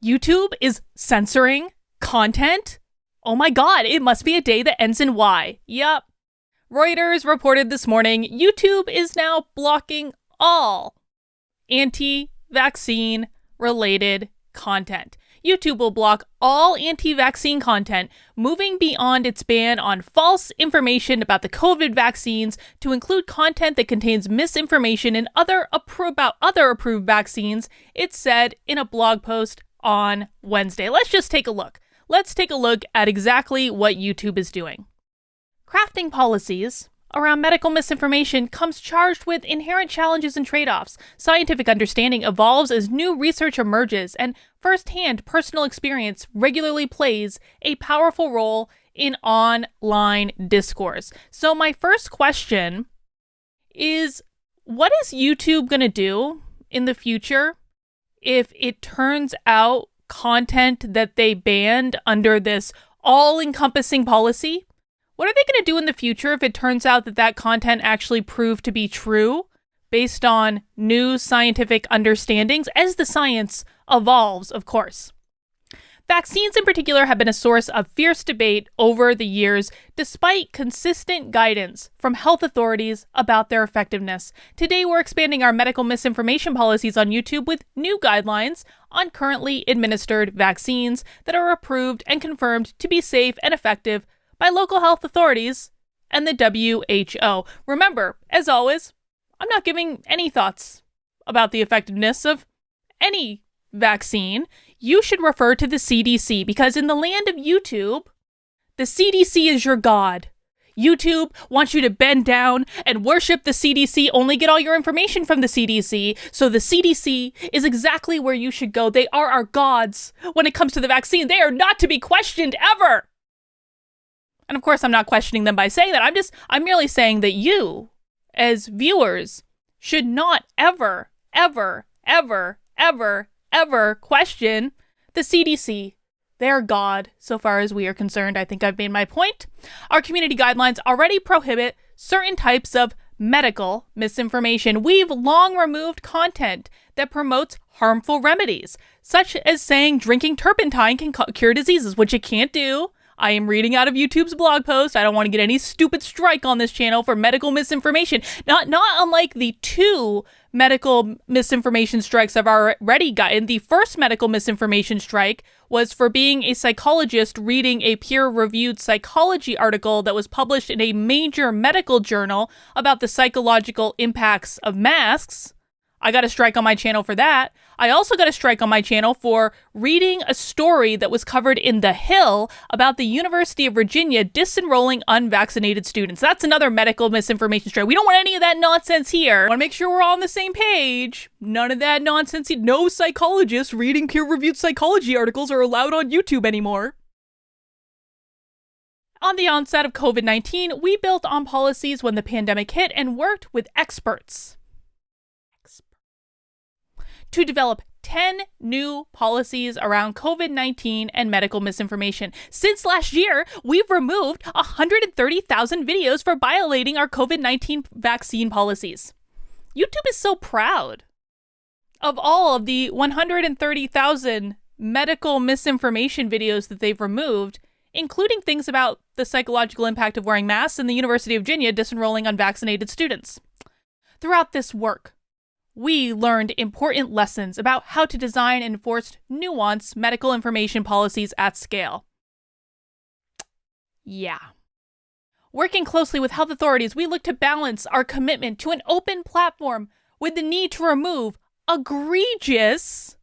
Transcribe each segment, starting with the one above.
YouTube is censoring content? Oh my god, it must be a day that ends in Y. Yup. Reuters reported this morning YouTube is now blocking all anti-vaccine related content. YouTube will block all anti-vaccine content, moving beyond its ban on false information about the COVID vaccines to include content that contains misinformation and about other approved vaccines, it said in a blog post on Wednesday. Let's just take a look. Let's take a look at exactly what YouTube is doing. Crafting policies around medical misinformation comes charged with inherent challenges and trade-offs. Scientific understanding evolves as new research emerges, and first-hand personal experience regularly plays a powerful role in online discourse. So my first question is, what is YouTube going to do in the future if it turns out content that they banned under this all-encompassing policy? What are they going to do in the future if it turns out that that content actually proved to be true based on new scientific understandings, as the science evolves, of course? Vaccines in particular have been a source of fierce debate over the years, despite consistent guidance from health authorities about their effectiveness. Today, we're expanding our medical misinformation policies on YouTube with new guidelines on currently administered vaccines that are approved and confirmed to be safe and effective by local health authorities and the WHO. Remember, as always, I'm not giving any thoughts about the effectiveness of any vaccine. You should refer to the CDC, because in the land of YouTube, the CDC is your god. YouTube wants you to bend down and worship the CDC, only get all your information from the CDC. So the CDC is exactly where you should go. They are our gods when it comes to the vaccine. They are not to be questioned ever. And of course, I'm not questioning them by saying that. I'm merely saying that you, as viewers, should not ever, ever, ever, ever, ever question the CDC. They're God, so far as we are concerned. I think I've made my point. Our community guidelines already prohibit certain types of medical misinformation. We've long removed content that promotes harmful remedies, such as saying drinking turpentine can cure diseases, which it can't do. I am reading out of YouTube's blog post. I don't want to get any stupid strike on this channel for medical misinformation. Not unlike the two medical misinformation strikes I've already gotten. The first medical misinformation strike was for being a psychologist reading a peer-reviewed psychology article that was published in a major medical journal about the psychological impacts of masks. I got a strike on my channel for that. I also got a strike on my channel for reading a story that was covered in The Hill about the University of Virginia disenrolling unvaccinated students. That's another medical misinformation strike. We don't want any of that nonsense here. I want to make sure we're all on the same page. None of that nonsense. No psychologists reading peer-reviewed psychology articles are allowed on YouTube anymore. On the onset of COVID-19, we built on policies when the pandemic hit and worked with experts to develop 10 new policies around COVID-19 and medical misinformation. Since last year, we've removed 130,000 videos for violating our COVID-19 vaccine policies. YouTube is so proud of all of the 130,000 medical misinformation videos that they've removed, including things about the psychological impact of wearing masks and the University of Virginia disenrolling unvaccinated students. Throughout this work, we learned important lessons about how to design and enforce nuanced medical information policies at scale. Yeah. Working closely with health authorities, we look to balance our commitment to an open platform with the need to remove egregious,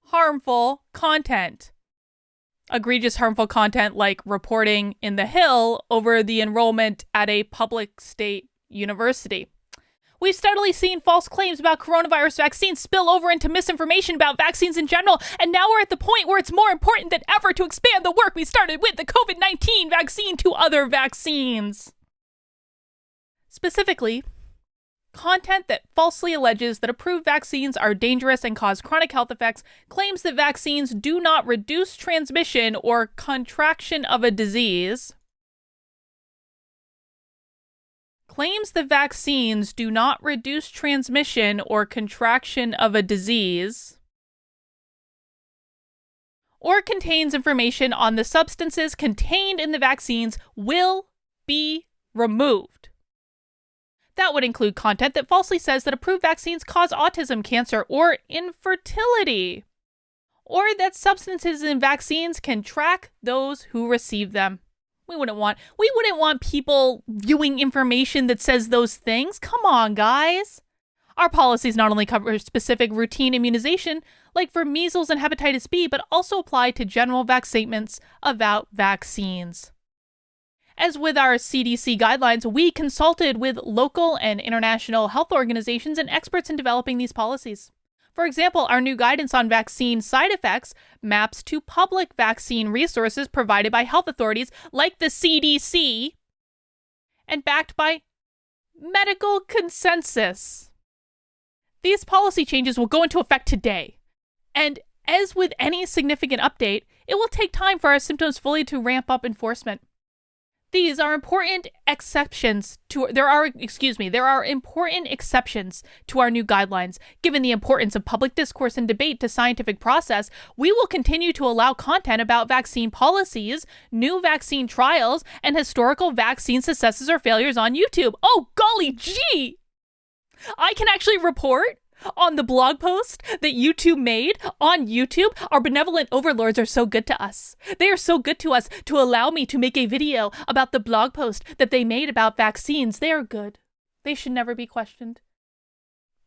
harmful content. Egregious, harmful content like reporting in The Hill over the enrollment at a public state university. We've steadily seen false claims about coronavirus vaccines spill over into misinformation about vaccines in general, and now we're at the point where it's more important than ever to expand the work we started with the COVID-19 vaccine to other vaccines. Specifically, content that falsely alleges that approved vaccines are dangerous and cause chronic health effects, claims that vaccines do not reduce transmission or contraction of a disease, claims the vaccines do not reduce transmission or contraction of a disease, or contains information on the substances contained in the vaccines will be removed. That would include content that falsely says that approved vaccines cause autism, cancer, or infertility, or that substances in vaccines can track those who receive them. We wouldn't want people viewing information that says those things. Come on, guys. Our policies not only cover specific routine immunization, like for measles and hepatitis B, but also apply to general statements about vaccines. As with our CDC guidelines, we consulted with local and international health organizations and experts in developing these policies. For example, our new guidance on vaccine side effects maps to public vaccine resources provided by health authorities like the CDC and backed by medical consensus. These policy changes will go into effect today. And as with any significant update, it will take time for our symptoms fully to ramp up enforcement. There are important exceptions to our new guidelines. Given the importance of public discourse and debate to scientific process, we will continue to allow content about vaccine policies, new vaccine trials, and historical vaccine successes or failures on YouTube. Oh, golly gee! I can actually report on the blog post that YouTube made on YouTube. Our benevolent overlords are so good to us. They are so good to us to allow me to make a video about the blog post that they made about vaccines. They are good. They should never be questioned.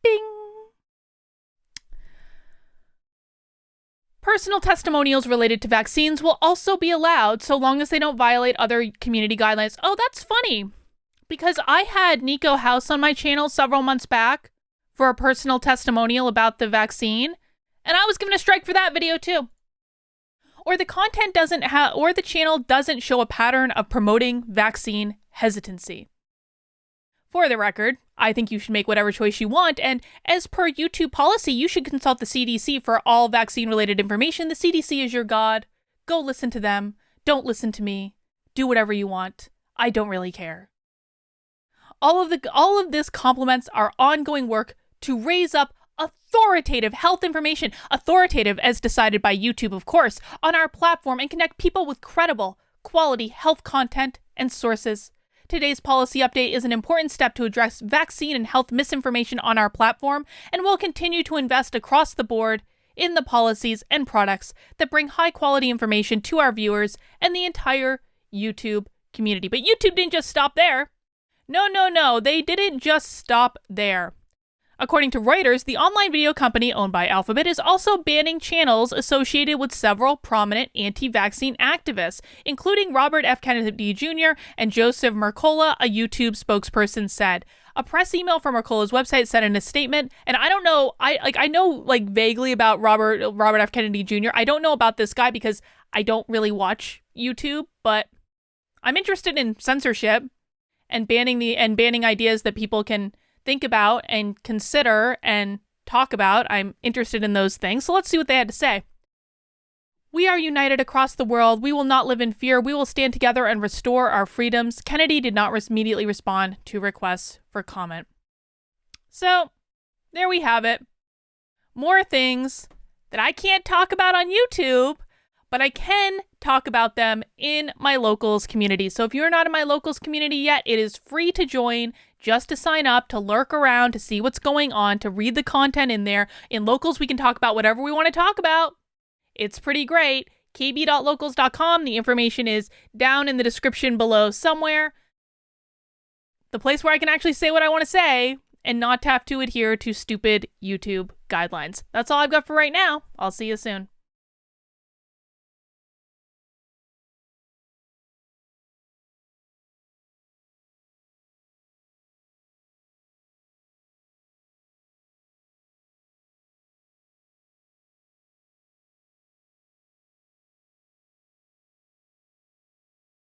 Bing! Personal testimonials related to vaccines will also be allowed so long as they don't violate other community guidelines. Oh, that's funny. Because I had Nico House on my channel several months back for a personal testimonial about the vaccine, and I was given a strike for that video too. Or the channel doesn't show a pattern of promoting vaccine hesitancy. For the record, I think you should make whatever choice you want, and as per YouTube policy, you should consult the CDC for all vaccine-related information. The CDC is your god. Go listen to them. Don't listen to me. Do whatever you want. I don't really care. All of this complements our ongoing work to raise up authoritative health information, authoritative as decided by YouTube, of course, on our platform and connect people with credible, quality health content and sources. Today's policy update is an important step to address vaccine and health misinformation on our platform, and we'll continue to invest across the board in the policies and products that bring high-quality information to our viewers and the entire YouTube community. But YouTube didn't just stop there. No, they didn't just stop there. According to Reuters, the online video company owned by Alphabet is also banning channels associated with several prominent anti-vaccine activists, including Robert F. Kennedy Jr. and Joseph Mercola, a YouTube spokesperson said. A press email from Mercola's website said in a statement, and I don't know, I know vaguely about Robert F. Kennedy Jr. I don't know about this guy because I don't really watch YouTube, but I'm interested in censorship and banning ideas that people can think about and consider and talk about. I'm interested in those things. So let's see what they had to say. We are united across the world. We will not live in fear. We will stand together and restore our freedoms. Kennedy did not immediately respond to requests for comment. So there we have it. More things that I can't talk about on YouTube, but I can talk about them in my locals community. So if you're not in my locals community yet, it is free to join, just to sign up, to lurk around, to see what's going on, to read the content in there. In locals, we can talk about whatever we want to talk about. It's pretty great. kb.locals.com. The information is down in the description below somewhere. The place where I can actually say what I want to say and not have to adhere to stupid YouTube guidelines. That's all I've got for right now. I'll see you soon.